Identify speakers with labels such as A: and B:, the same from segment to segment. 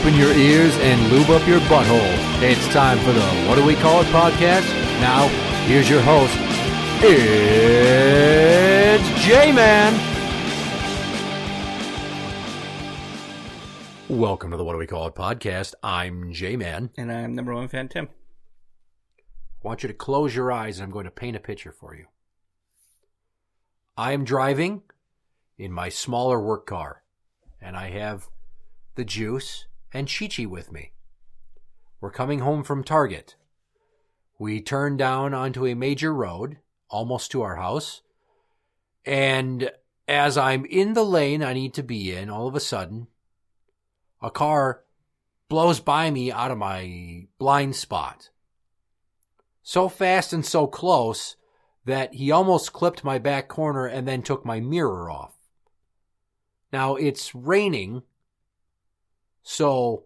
A: Open your ears and lube up your butthole. It's time for the What Do We Call It podcast. Now, here's your host. It's JMan. Welcome to the What Do We Call It podcast. I'm JMan.
B: And I'm number one fan, Tim.
A: I want you to close your eyes and I'm going to paint a picture for you. I am driving in my smaller work car, and I have the Juice and Chi-Chi with me. We're coming home from Target. We turn down onto a major road, almost to our house, and as I'm in the lane I need to be in, all of a sudden, a car blows by me out of my blind spot. So fast and so close that he almost clipped my back corner and then took my mirror off. Now, it's raining, so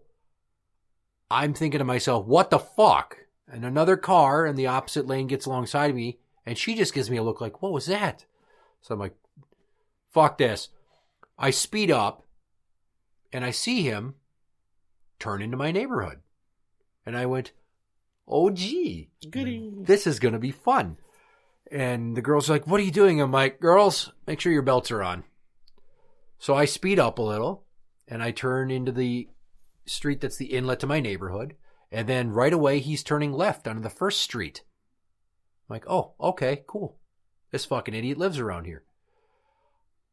A: I'm thinking to myself, what the fuck? And another car in the opposite lane gets alongside of me, and she just gives me a look like, what was that? So I'm like, fuck this. I speed up, and I see him turn into my neighborhood. And I went, oh, gee,
B: goody.
A: This is going to be fun. And the girl's like, what are you doing? I'm like, girls, make sure your belts are on. So I speed up a little, and I turn into the street that's the inlet to my neighborhood. And then right away, he's turning left onto the first street. I'm like, oh, okay, cool. This fucking idiot lives around here.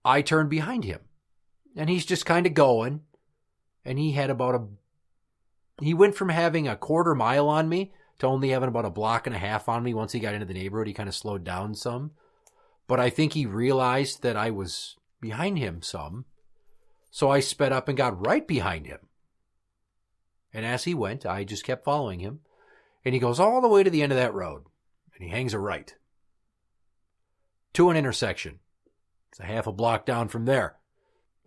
A: I turn behind him, and he's just kind of going. And he had he went from having a quarter mile on me to only having about a block and a half on me. Once he got into the neighborhood, he kind of slowed down some. But I think he realized that I was behind him some. So I sped up and got right behind him. And as he went, I just kept following him. And he goes all the way to the end of that road. And he hangs a right. To an intersection. It's a half a block down from there.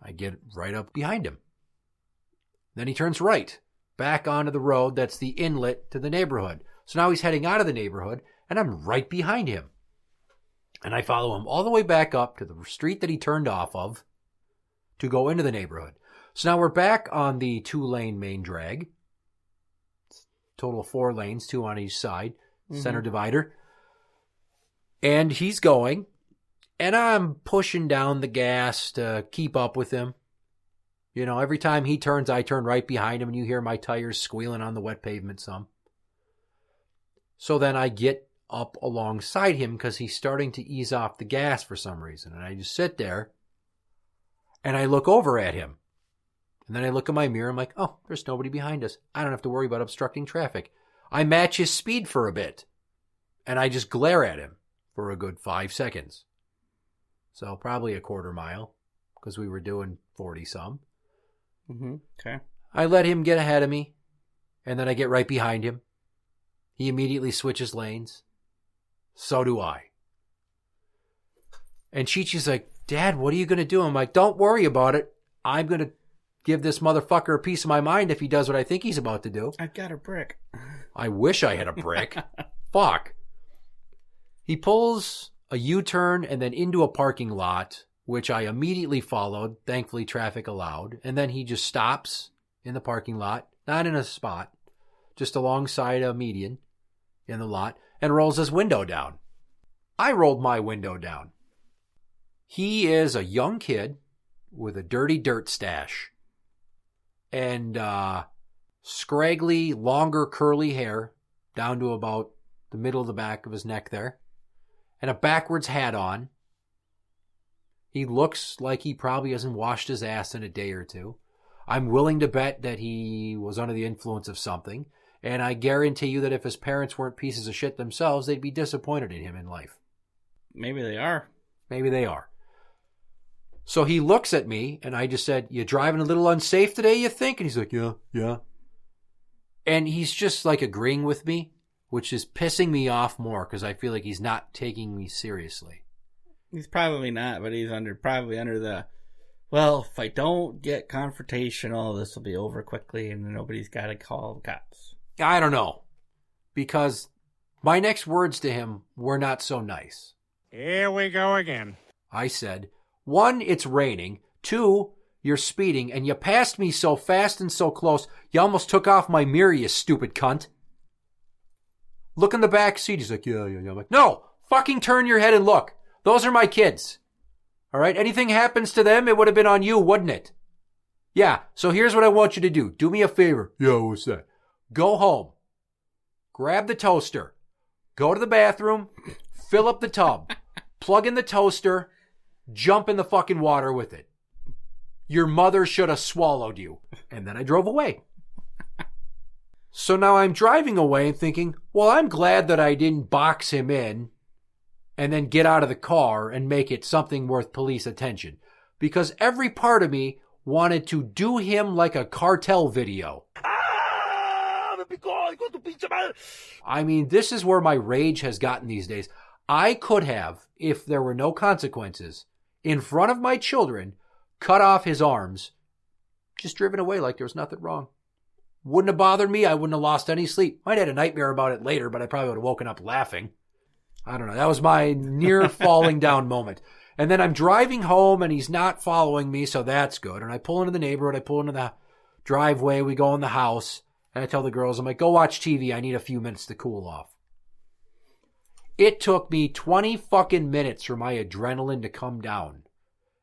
A: I get right up behind him. Then he turns right. Back onto the road that's the inlet to the neighborhood. So now he's heading out of the neighborhood, and I'm right behind him. And I follow him all the way back up to the street that he turned off of to go into the neighborhood. So now we're back on the 2-lane main drag. Total of 4 lanes, 2 on each side, center divider. And he's going, and I'm pushing down the gas to keep up with him. You know, every time he turns, I turn right behind him, and you hear my tires squealing on the wet pavement some. So then I get up alongside him because he's starting to ease off the gas for some reason. And I just sit there, and I look over at him. And then I look in my mirror, I'm like, oh, there's nobody behind us. I don't have to worry about obstructing traffic. I match his speed for a bit, and I just glare at him for a good 5 seconds. So probably a quarter mile because we were doing 40-some.
B: Okay.
A: I let him get ahead of me, and then I get right behind him. He immediately switches lanes. So do I. And Chi-Chi's like, Dad, what are you going to do? I'm like, don't worry about it. I'm going to give this motherfucker a piece of my mind if he does what I think he's about to do.
B: I've got a brick.
A: I wish I had a brick. Fuck. He pulls a U-turn and then into a parking lot, which I immediately followed. Thankfully, traffic allowed. And then he just stops in the parking lot, not in a spot, just alongside a median in the lot, and rolls his window down. I rolled my window down. He is a young kid with a dirty dirt stash and scraggly, longer, curly hair down to about the middle of the back of his neck there, and a backwards hat on. He looks like he probably hasn't washed his ass in a day or two. I'm willing to bet that he was under the influence of something, and I guarantee you that if his parents weren't pieces of shit themselves, they'd be disappointed in him in life.
B: Maybe they are.
A: Maybe they are. So he looks at me, and I just said, you driving a little unsafe today, you think? And he's like, yeah. And he's just like agreeing with me, which is pissing me off more because I feel like he's not taking me seriously.
B: He's probably not, but he's probably under the, well, if I don't get confrontational, this will be over quickly and nobody's got to call the cops.
A: I don't know. Because my next words to him were not so nice.
C: Here we go again.
A: I said, 1, it's raining. 2, you're speeding, and you passed me so fast and so close, you almost took off my mirror, you stupid cunt. Look in the back seat. He's like, yeah. I'm like, no, fucking turn your head and look. Those are my kids. All right? Anything happens to them, it would have been on you, wouldn't it? Yeah, so here's what I want you to do. Do me a favor. Yeah, what's that? Go home. Grab the toaster. Go to the bathroom. Fill up the tub. Plug in the toaster. Jump in the fucking water with it. Your mother should have swallowed you. And then I drove away. So now I'm driving away and thinking, well, I'm glad that I didn't box him in and then get out of the car and make it something worth police attention. Because every part of me wanted to do him like a cartel video. I mean, this is where my rage has gotten these days. I could have, if there were no consequences, in front of my children, cut off his arms, just driven away like there was nothing wrong. Wouldn't have bothered me. I wouldn't have lost any sleep. Might have had a nightmare about it later, but I probably would have woken up laughing. I don't know. That was my near falling down moment. And then I'm driving home and he's not following me, so that's good. And I pull into the neighborhood. I pull into the driveway. We go in the house. And I tell the girls, I'm like, go watch TV. I need a few minutes to cool off. It took me 20 fucking minutes for my adrenaline to come down.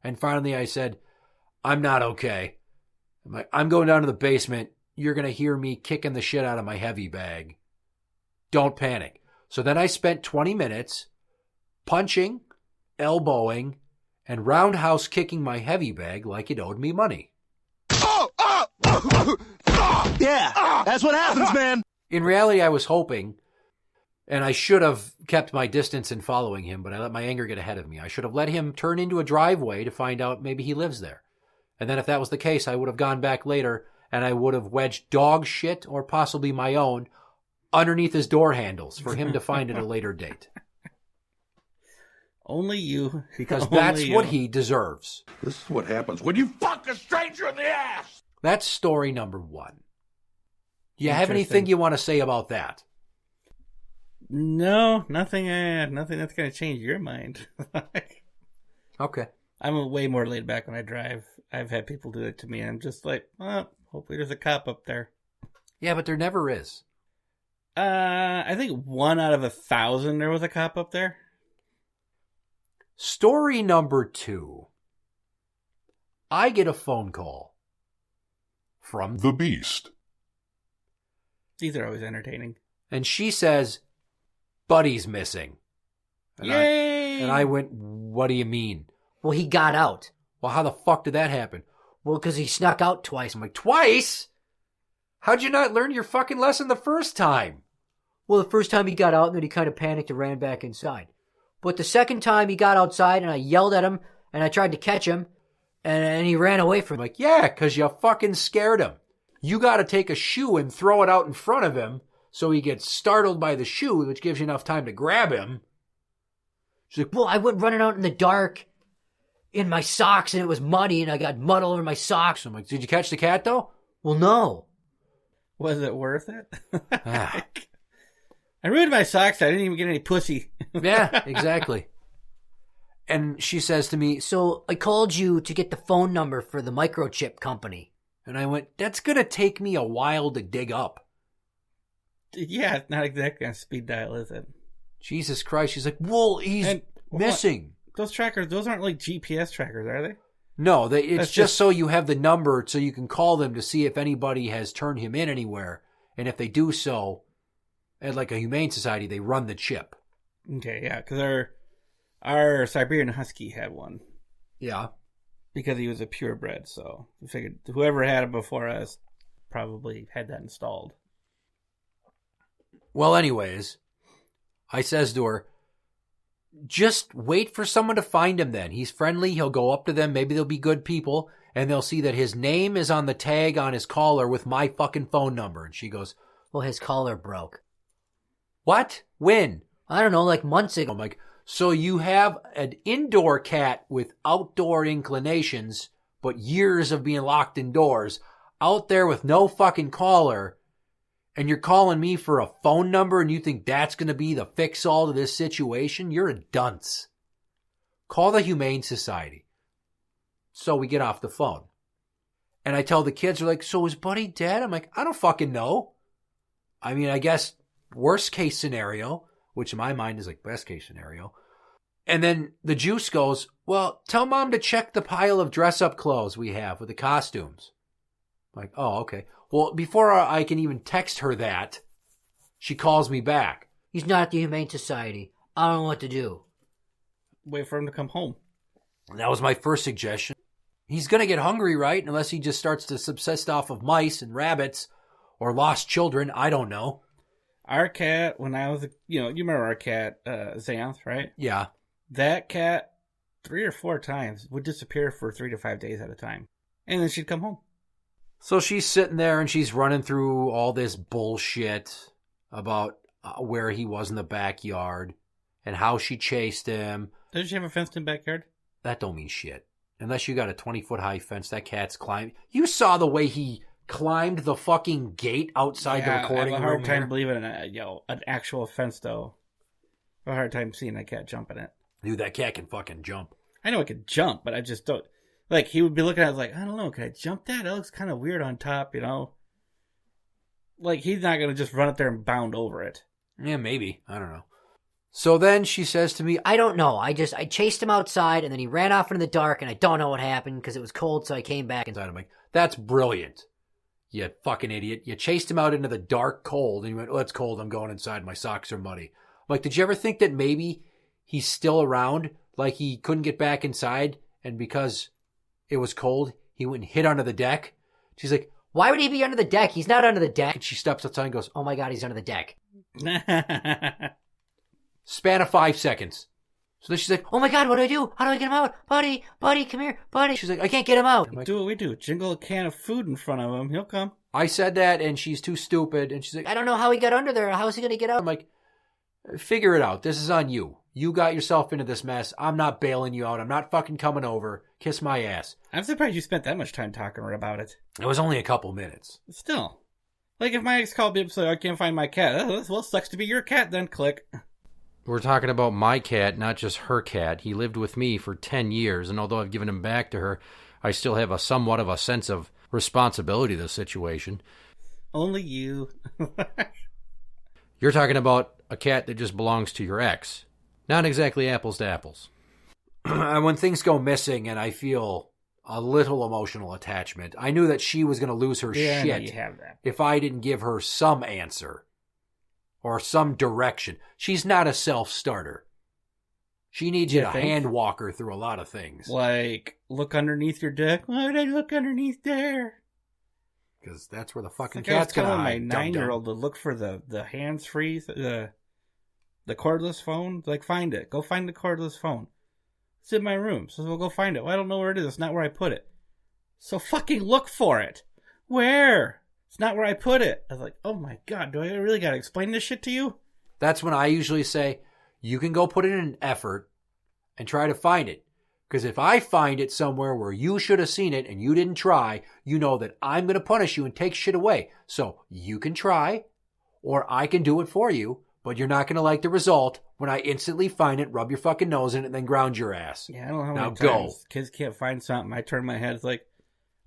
A: And finally I said, I'm not okay. I'm like, I'm going down to the basement. You're going to hear me kicking the shit out of my heavy bag. Don't panic. So then I spent 20 minutes punching, elbowing, and roundhouse kicking my heavy bag like it owed me money.
C: Yeah, that's what happens, man.
A: In reality, I was hoping, and I should have kept my distance in following him, but I let my anger get ahead of me. I should have let him turn into a driveway to find out maybe he lives there. And then if that was the case, I would have gone back later and I would have wedged dog shit, or possibly my own, underneath his door handles for him to find at a later date.
B: Only you.
A: Because that's what he deserves.
D: This is what happens when you fuck a stranger in the ass.
A: That's story number 1. Do you have anything you want to say about that?
B: No, nothing that's going to change your mind.
A: Okay.
B: I'm way more laid back when I drive. I've had people do it to me, and I'm just like, oh, hopefully there's a cop up there.
A: Yeah, but there never is.
B: I think 1 out of 1,000 there was a cop up there.
A: Story number 2. I get a phone call from
D: The Beast.
B: These are always entertaining.
A: And she says, Buddy's missing. And
B: Yay!
A: I went, what do you mean?
E: Well, he got out.
A: Well, how the fuck did that happen?
E: Well, because he snuck out twice.
A: I'm like, twice? How'd you not learn your fucking lesson the first time?
E: Well, the first time he got out, and then he kind of panicked and ran back inside. But the second time he got outside, and I yelled at him, and I tried to catch him, and he ran away from
A: I'm
E: me.
A: like, yeah, because you fucking scared him. You got to take a shoe and throw it out in front of him so he gets startled by the shoe, which gives you enough time to grab him.
E: She's like, well, I went running out in the dark in my socks, and it was muddy, and I got mud all over my socks.
A: I'm like, did you catch the cat, though?
E: Well, no.
B: Was it worth it?
A: Ah.
B: I ruined my socks. I didn't even get any pussy.
A: Yeah, exactly. And she says to me,
E: So I called you to get the phone number for the microchip company.
A: and I went, that's going to take me a while to dig up.
B: Yeah, it's not exactly on speed dial, is it?
A: Jesus Christ. She's like, well, he's missing.
B: Those trackers, those aren't like GPS trackers, are they?
A: No, it's just so you have the number so you can call them to see if anybody has turned him in anywhere. And if they do so, at like a humane society, they run the chip.
B: Okay, yeah, because our Siberian Husky had one.
A: Yeah.
B: Because he was a purebred, so we figured whoever had it before us probably had that installed.
A: Well, anyways, I says to her, just wait for someone to find him then. He's friendly. He'll go up to them. Maybe they'll be good people. And they'll see that his name is on the tag on his collar with my fucking phone number. And she goes,
E: Well, his collar broke.
A: what? When?
E: I don't know, like months ago.
A: I'm like, so you have an indoor cat with outdoor inclinations, but years of being locked indoors, out there with no fucking collar, and you're calling me for a phone number and you think that's going to be the fix-all to this situation? You're a dunce. Call the Humane Society. So we get off the phone. And I tell the kids, they're like, so is Buddy dead? I'm like, I don't fucking know. I mean, I guess worst case scenario, which in my mind is like best case scenario. And then the juice goes, well, tell Mom to check the pile of dress-up clothes we have with the costumes. I'm like, oh, okay. Well, before I can even text her that, she calls me back.
E: He's not at the Humane Society. I don't know what to do.
B: Wait for him to come home.
A: And that was my first suggestion. He's going to get hungry, right? Unless he just starts to subsist off of mice and rabbits or lost children. I don't know.
B: Our cat, when I was, you remember our cat, Xanth, right?
A: Yeah.
B: That cat, 3 or 4 times, would disappear for 3 to 5 days at a time. And then she'd come home.
A: So she's sitting there and she's running through all this bullshit about where he was in the backyard and how she chased him.
B: Doesn't she have a fenced-in backyard?
A: That don't mean shit. Unless you got a 20-foot-high fence, that cat's climbing. You saw the way he climbed the fucking gate outside the recording room.
B: I have a hard time
A: here.
B: believing in an actual fence, though. I have a hard time seeing that cat jump in it.
A: Dude, that cat can fucking jump.
B: I know it could jump, but I just don't. Like, he would be looking at it like, I don't know, can I jump that? It looks kind of weird on top, Like, he's not going to just run up there and bound over it.
A: Yeah, maybe. I don't know. So then she says to me,
E: I don't know. I chased him outside, and then he ran off into the dark, and I don't know what happened because it was cold, so I came back inside.
A: I'm like, that's brilliant. You fucking idiot. You chased him out into the dark cold, and you went, oh, it's cold. I'm going inside. My socks are muddy. I'm like, did you ever think that maybe he's still around? Like he couldn't get back inside, and because it was cold, he went and hid under the deck? She's like,
E: why would he be under the deck? He's not under the deck.
A: and she steps outside and goes,
E: Oh my God, he's under the deck.
A: span of 5 seconds. So then she's like,
E: Oh my God, what do I do? How do I get him out? Buddy, come here, buddy. She's like, I can't get him out.
A: I'm like,
B: Do what we do. Jingle a can of food in front of him. He'll come.
A: I said that, and she's too stupid. And she's like,
E: I don't know how he got under there. How is he going to get out?
A: I'm like, figure it out. This is on you. You got yourself into this mess. I'm not bailing you out. I'm not fucking coming over. Kiss my ass.
B: I'm surprised you spent that much time talking to her about it.
A: It was only a couple minutes.
B: Still. Like, if my ex called me up and said, I can't find my cat. Oh, well, sucks to be your cat then. Click.
A: We're talking about my cat, not just her cat. He lived with me for 10 years, and although I've given him back to her, I still have a somewhat of a sense of responsibility to the situation.
B: Only you.
A: You're talking about a cat that just belongs to your ex. Not exactly apples to apples. When things go missing and I feel a little emotional attachment, I knew that she was going to lose her
B: Yeah,
A: shit
B: you have that.
A: if I didn't give her some answer or some direction. She's not a self-starter. She needs you to
B: think?
A: hand walk her through a lot of things.
B: Like, look underneath your deck. Why would I look underneath there?
A: Because that's where the fucking
B: Like I was
A: cat's going to
B: telling my
A: hide. Dum-dum.
B: 9-year-old to look for the hands-free, the cordless phone. Like, find it. Go find the cordless phone. It's in my room. So we'll go find it. Well, I don't know where it is. It's not where I put it. So fucking look for it. Where? It's not where I put it. I was like, oh my God, do I really got to explain this shit to you?
A: That's when I usually say, you can go put in an effort and try to find it. Because if I find it somewhere where you should have seen it and you didn't try, you know that I'm going to punish you and take shit away. So you can try, or I can do it for you, but you're not going to like the result when I instantly find it, rub your fucking nose in it, and then ground your ass.
B: Yeah, I don't know how
A: Now
B: many
A: go.
B: times kids can't find something. I turn my head. It's like,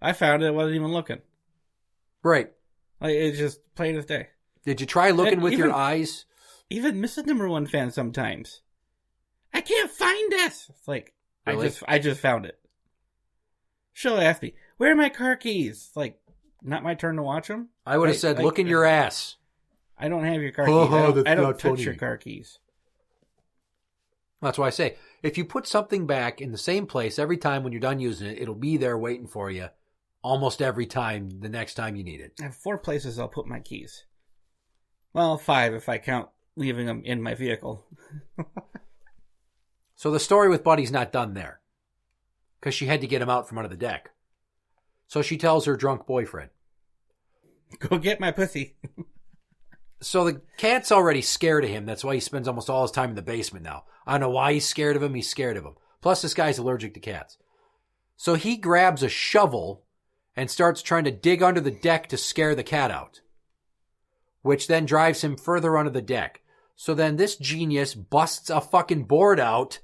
B: I found it. I wasn't even looking.
A: Right.
B: Like, it's just plain as day.
A: Did you try looking
B: And
A: with your
B: even-
A: eyes?
B: Even Mrs. Number One fan sometimes. I can't find this. It's like,
A: Really?
B: I just found it. She'll ask me, where are my car keys? It's like, not my turn to watch them.
A: I would have said, look in your ass.
B: I don't have your car
A: Oh,
B: keys.
A: that's
B: I don't
A: not
B: touch
A: funny.
B: your car keys.
A: That's why I say, if you put something back in the same place every time when you're done using it, it'll be there waiting for you almost every time the next time you need it.
B: I have 4 places I'll put my keys. Well, 5 if I count leaving them in my vehicle.
A: So the story with Buddy's not done there. Because she had to get him out from under the deck. So she tells her drunk boyfriend.
B: Go get my pussy.
A: So the cat's already scared of him. That's why he spends almost all his time in the basement now. I don't know why he's scared of him. He's scared of him. Plus this guy's allergic to cats. So he grabs a shovel and starts trying to dig under the deck to scare the cat out. Which then drives him further under the deck. So then this genius busts a fucking board out.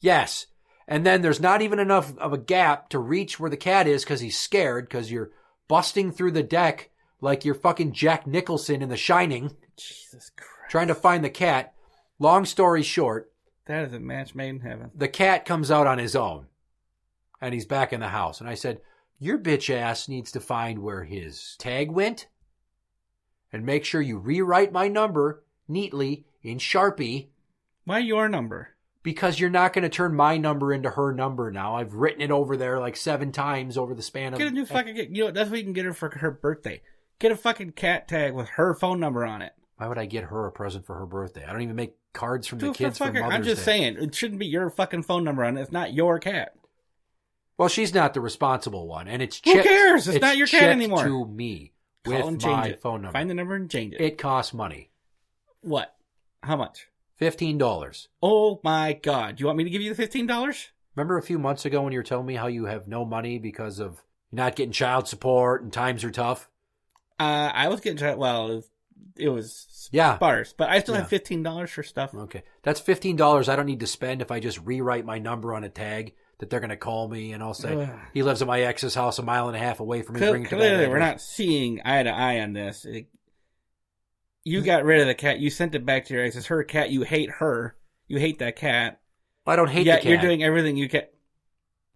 A: Yes. And then there's not even enough of a gap to reach where the cat is because he's scared because you're busting through the deck like you're fucking Jack Nicholson in The Shining.
B: Jesus Christ.
A: Trying to find the cat. Long story short.
B: That is a match made in heaven.
A: The cat comes out on his own. And he's back in the house. And I said, your bitch ass needs to find where his tag went. And make sure you rewrite my number neatly in Sharpie.
B: Why your number?
A: Because you're not going to turn my number into her number now. I've written it over there like 7 times over the span of...
B: Get a new fucking... You know, that's what you can get her for her birthday. Get a fucking cat tag with her phone number on it.
A: Why would I get her a present for her birthday? I don't even make cards from the kids for Mother's Day.
B: I'm just saying, it shouldn't be your fucking phone number on it. It's not your cat.
A: Well, she's not the responsible one, and it's
B: Who cares? It's not your cat anymore.
A: To me
B: Call and
A: with
B: change
A: my
B: it.
A: phone number.
B: Find the number and change it.
A: It costs money.
B: What? How much?
A: $15.
B: Oh my God! Do you want me to give you the $15?
A: Remember a few months ago when you were telling me how you have no money because of not getting child support and times are tough?
B: I was getting well. It was sparse, but I still have $15 for stuff.
A: Okay, that's $15 I don't need to spend if I just rewrite my number on a tag that they're going to call me and I'll say he lives at my ex's house 1.5 miles away from me.
B: Clearly, we're not seeing eye to eye on this. You got rid of the cat. You sent it back to your ex. It's her cat. You hate her. You hate that cat.
A: I don't hate the cat.
B: You're doing everything you can.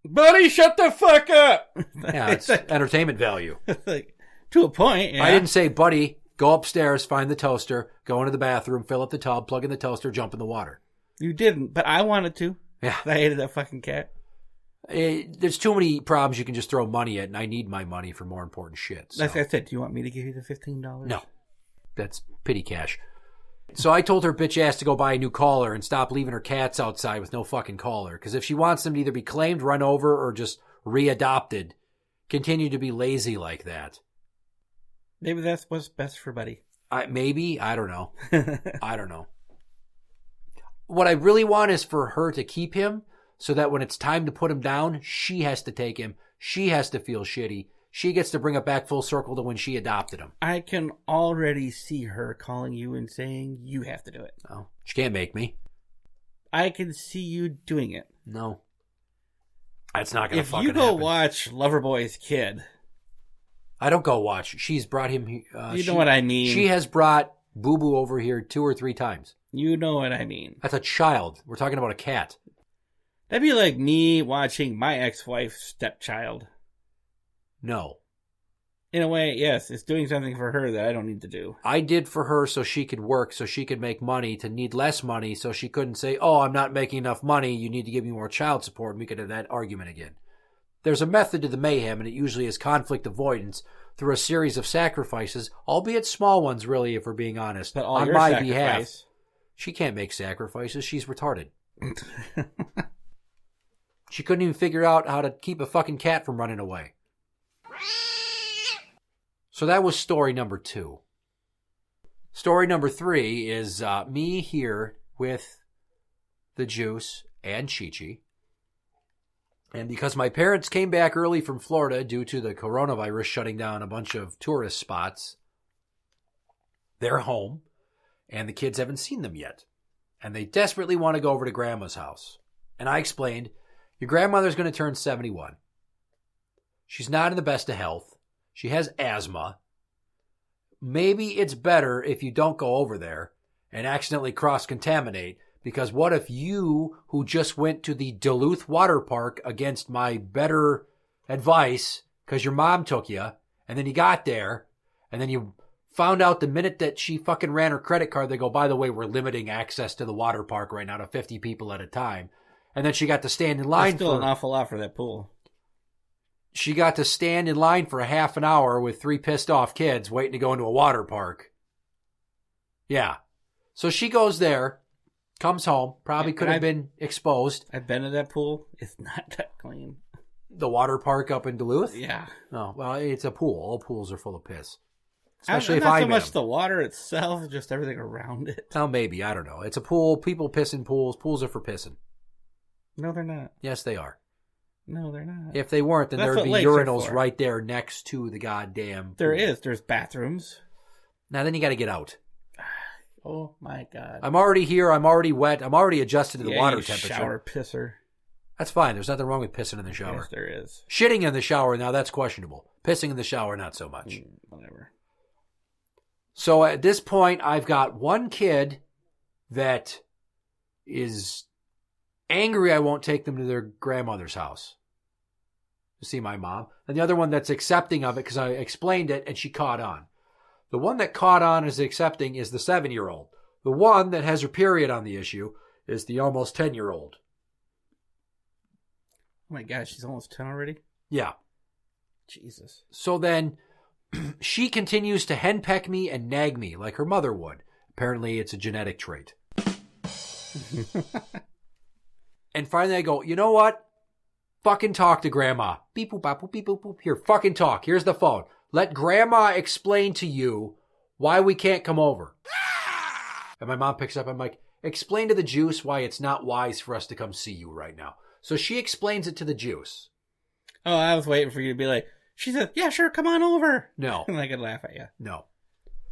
B: Buddy, shut the fuck up.
A: Yeah, it's entertainment value.
B: Like, to a point. Yeah.
A: I didn't say, buddy, go upstairs, find the toaster, go into the bathroom, fill up the tub, plug in the toaster, jump in the water.
B: You didn't, but I wanted to.
A: Yeah.
B: I hated that fucking cat.
A: There's too many problems you can just throw money at, and I need my money for more important shit. So.
B: Like I said, do you want me to give you the $15?
A: No. That's petty cash. So I told her bitch ass to go buy a new collar and stop leaving her cats outside with no fucking collar. Because if she wants them to either be claimed, run over, or just readopted, continue to be lazy like that.
B: Maybe that's what's best for Buddy.
A: Maybe. I don't know. I don't know. What I really want is for her to keep him so that when it's time to put him down, she has to take him. She has to feel shitty. She gets to bring it back full circle to when she adopted him.
B: I can already see her calling you and saying, you have to do it.
A: No, she can't make me.
B: I can see you doing it.
A: No. That's not going to fucking happen.
B: If you go watch Loverboy's kid.
A: I don't go watch. She's brought him here.
B: You know what I mean.
A: She has brought Boo Boo over here 2 or 3 times.
B: You know what I mean.
A: That's a child. We're talking about a cat.
B: That'd be like me watching my ex-wife's stepchild.
A: No.
B: In a way, yes, it's doing something for her that I don't need to do.
A: I did for her so she could work, so she could make money, to need less money, so she couldn't say, oh, I'm not making enough money, you need to give me more child support, and we could have that argument again. There's a method to the mayhem, and it usually is conflict avoidance through a series of sacrifices, albeit small ones, really, if we're being honest,
B: but
A: on my behalf. She can't make sacrifices. She's retarded. She couldn't even figure out how to keep a fucking cat from running away. So that was story number 2. Story number 3 is me here with the Juice and Chi-Chi. And because my parents came back early from Florida due to the coronavirus shutting down a bunch of tourist spots, they're home, and the kids haven't seen them yet. And they desperately want to go over to Grandma's house. And I explained, your grandmother's going to turn 71. She's not in the best of health. She has asthma. Maybe it's better if you don't go over there and accidentally cross-contaminate, because what if you, who just went to the Duluth water park against my better advice, because your mom took you, and then you got there, and then you found out the minute that she fucking ran her credit card, they go, by the way, we're limiting access to the water park right now to 50 people at a time. And then she got to stand in line.
B: That's still an awful lot for that pool.
A: She got to stand in line for a half an hour with 3 pissed off kids waiting to go into a water park. Yeah. So she goes there, comes home, probably could have been exposed.
B: I've been to that pool. It's not that clean.
A: The water park up in Duluth?
B: Yeah.
A: Oh, well, it's a pool. All pools are full of piss. Especially
B: if
A: not
B: so much the water itself, just everything around it.
A: Oh, maybe. I don't know. It's a pool. People piss in pools. Pools are for pissing.
B: No, they're not.
A: Yes, they are.
B: No, they're not.
A: If they weren't, then there would be urinals right there next to the goddamn pool.
B: There is. There's bathrooms.
A: Now, then you got to get out.
B: Oh, my God.
A: I'm already here. I'm already wet. I'm already adjusted to the water temperature.
B: Shower pisser.
A: That's fine. There's nothing wrong with pissing in the shower.
B: Yes, there is.
A: Shitting in the shower, now that's questionable. Pissing in the shower, not so much.
B: Whatever.
A: So at this point, I've got one kid that is angry I won't take them to their grandmother's house to see my mom. And the other one that's accepting of it because I explained it and she caught on. The one that caught on as accepting is the 7-year-old. The one that has her period on the issue is the almost 10-year-old.
B: Oh my gosh, she's almost 10 already?
A: Yeah.
B: Jesus.
A: So then she continues to henpeck me and nag me like her mother would. Apparently it's a genetic trait. And finally I go, you know what? Fucking talk to grandma. Beep boop bop boop beep boop boop. Here, fucking talk. Here's the phone. Let grandma explain to you why we can't come over. And my mom picks up. I'm like, explain to the juice why it's not wise for us to come see you right now. So she explains it to the juice.
B: Oh, I was waiting for you to be like, she said, yeah, sure, come on over.
A: No.
B: And I could laugh at you.
A: No.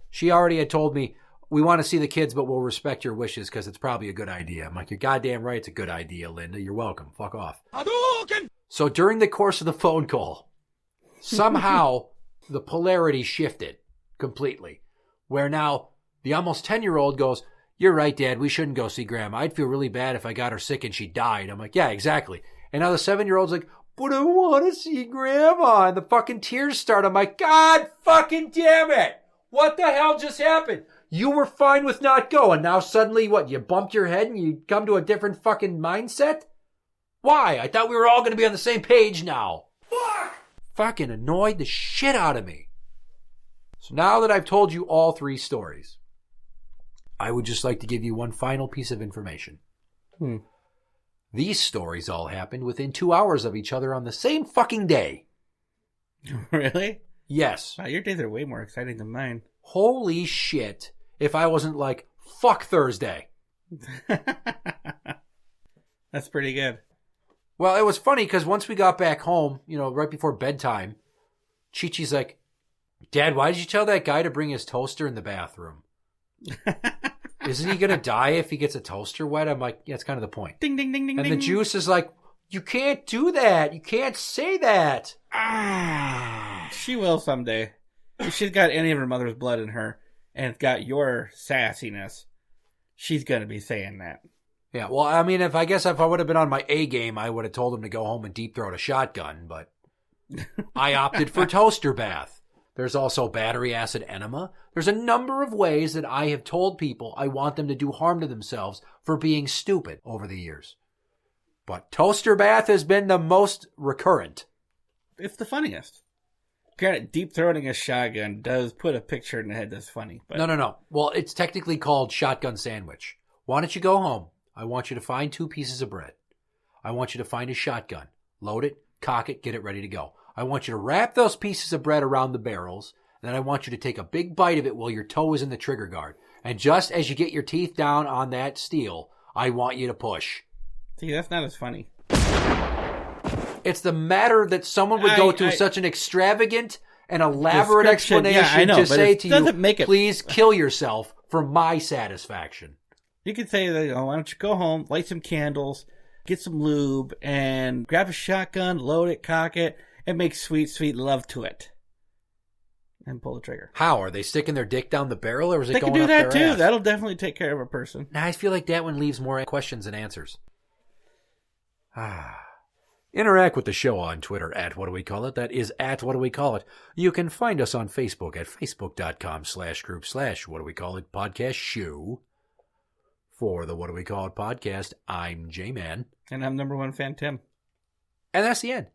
A: She already had told me, we want to see the kids, but we'll respect your wishes because it's probably a good idea. I'm like, you're goddamn right it's a good idea, Linda. You're welcome. Fuck off.
D: Hadouken!
A: So during the course of the phone call, somehow the polarity shifted completely. Where now the almost 10-year-old goes, you're right, Dad, we shouldn't go see Grandma. I'd feel really bad if I got her sick and she died. I'm like, yeah, exactly. And now the 7-year-old's like, but I want to see Grandma. And the fucking tears start. I'm like, God fucking damn it. What the hell just happened? You were fine with not going. Now suddenly, what, you bumped your head and you come to a different fucking mindset? Why? I thought we were all going to be on the same page now. Fuck! Fucking annoyed the shit out of me. So now that I've told you all 3 stories, I would just like to give you one final piece of information. These stories all happened within 2 hours of each other on the same fucking day.
B: Really?
A: Yes.
B: Wow, your days are way more exciting than mine.
A: Holy shit. If I wasn't like, fuck Thursday.
B: That's pretty good.
A: Well, it was funny because once we got back home, right before bedtime, Chi-Chi's like, Dad, why did you tell that guy to bring his toaster in the bathroom? Isn't he going to die if he gets a toaster wet? I'm like, yeah, it's kind of the point.
B: Ding, ding, ding, ding,
A: and
B: ding.
A: the juice is like, you can't do that. You can't say that.
B: She will someday. If she's got any of her mother's blood in her and it's got your sassiness, she's going to be saying that.
A: Yeah, well, I mean, if I would have been on my A game, I would have told him to go home and deep throat a shotgun, but I opted for toaster bath. There's also battery acid enema. There's a number of ways that I have told people I want them to do harm to themselves for being stupid over the years. But toaster bath has been the most recurrent.
B: It's the funniest. Granted, deep throating a shotgun does put a picture in the head that's funny. But
A: No. Well, it's technically called shotgun sandwich. Why don't you go home? I want you to find 2 pieces of bread. I want you to find a shotgun. Load it, cock it, get it ready to go. I want you to wrap those pieces of bread around the barrels, and then I want you to take a big bite of it while your toe is in the trigger guard. And just as you get your teeth down on that steel, I want you to push.
B: See, that's not as funny.
A: It's the matter that someone would go to such an extravagant and elaborate explanation
B: I know,
A: to
B: but
A: say
B: it
A: to
B: doesn't
A: you,
B: make it...
A: please kill yourself for my satisfaction.
B: You could say, why don't you go home, light some candles, get some lube, and grab a shotgun, load it, cock it, and make sweet, sweet love to it. And pull the trigger.
A: How? Are they sticking their dick down the barrel, or is it
B: They
A: going
B: can do
A: up
B: that
A: their
B: too.
A: ass?
B: That'll definitely take care of a person.
A: Now, I feel like that one leaves more questions than answers. Interact with the show on Twitter at What Do We Call It. That is at What Do We Call It. You can find us on Facebook at facebook.com/group/What Do We Call It podcast show. For the What Do We Call It podcast, I'm JMan.
B: And I'm number 1 fan Tim.
A: And that's the end.